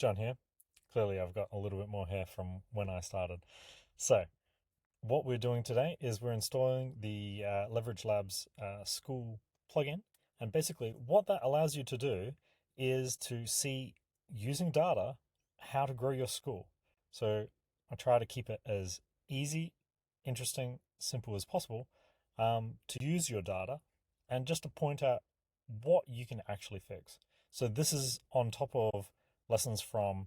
John here. Clearly, I've got a little bit more hair from when I started. So, what we're doing today is we're installing the Leverage Labs Skool plugin. And basically, what that allows you to do is to see, using data, how to grow your school. So, I try to keep it as easy, interesting, simple as possible to use your data and just to point out what you can actually fix. So, this is on top of lessons from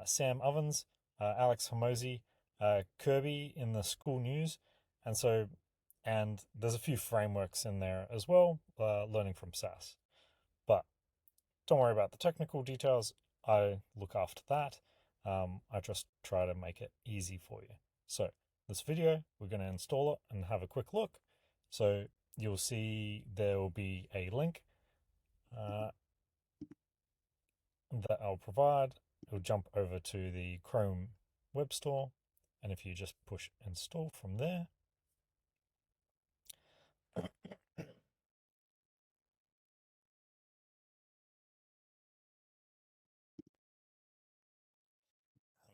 Sam Ovens, Alex Hormozy, Kirby in the Skool News, and there's a few frameworks in there as well, learning from SAS. But don't worry about the technical details. I look after that. I just try to make it easy for you. So this video, we're going to install it and have a quick look. So you'll see there will be a link that I'll provide. It'll jump over to the Chrome Web Store, and if you just push install from there,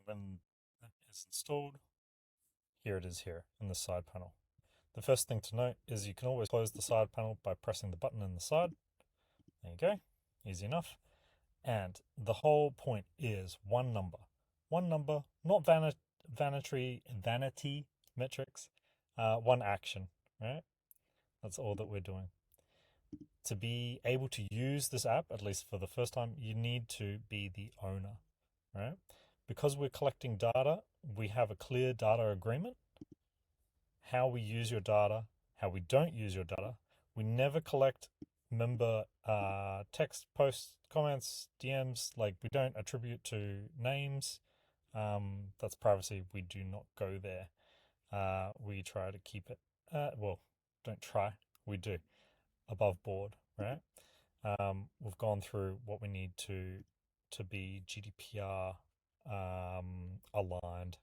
when that is installed, here it is here in the side panel. The first thing to note is you can always close the side panel by pressing the button in the side. There you go, easy enough. And the whole point is one number, not vanity metrics, one action, right? That's all that we're doing. To be able to use this app, at least for the first time, you need to be the owner, right? Because we're collecting data, we have a clear data agreement. How we use your data, how we don't use your data. We never collect member text, posts, comments, DMs. Like, we don't attribute to names. That's privacy. We do not go there. We try to keep it, well, don't try, we do, above board, right? We've gone through what we need to be GDPR aligned.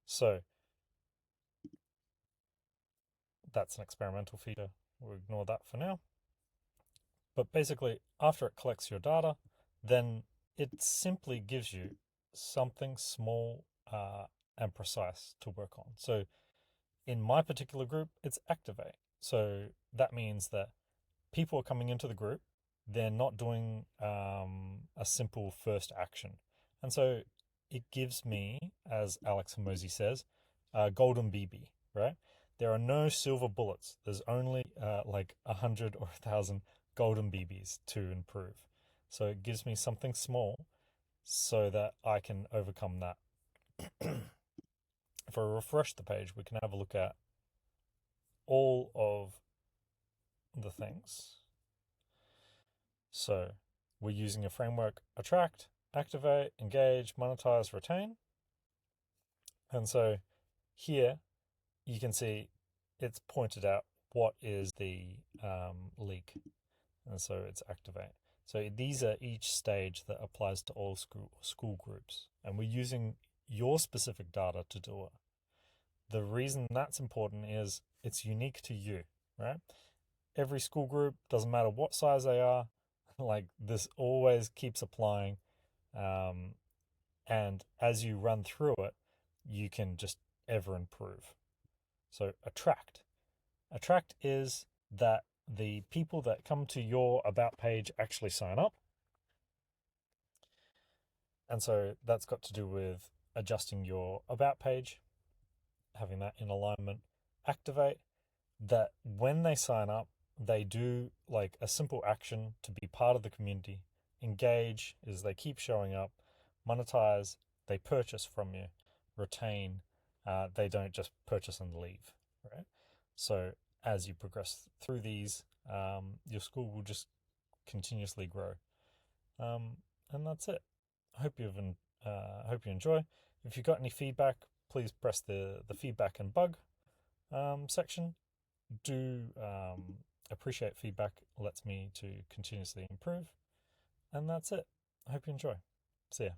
So that's an experimental feature. We'll ignore that for now. But basically, after it collects your data, then it simply gives you something small and precise to work on. So in my particular group, it's activate. So that means that people are coming into the group, they're not doing a simple first action. And so it gives me, as Alex Hormozy says, a golden BB, right? There are no silver bullets. There's only like 100 or 1,000 golden BBs to improve. So it gives me something small so that I can overcome that. If I refresh the page, we can have a look at all of the things. So we're using a framework: attract, activate, engage, monetize, retain. And so here you can see it's pointed out what is the leak. And so it's activate. So these are each stage that applies to all school groups. And we're using your specific data to do it. The reason that's important is it's unique to you, right? Every school group, doesn't matter what size they are, like, this always keeps applying. And as you run through it, you can just ever improve. So attract. Attract is that the people that come to your about page actually sign up. And so that's got to do with adjusting your about page, having that in alignment. Activate, that when they sign up, they do like a simple action to be part of the community. Engage is they keep showing up. Monetize, they purchase from you. Retain, they don't just purchase and leave, right? So as you progress through these, your school will just continuously grow. And that's it. I hope you enjoy. If you've got any feedback, please press the feedback and bug section. Do appreciate feedback. It lets me to continuously improve. And that's it. I hope you enjoy. See ya.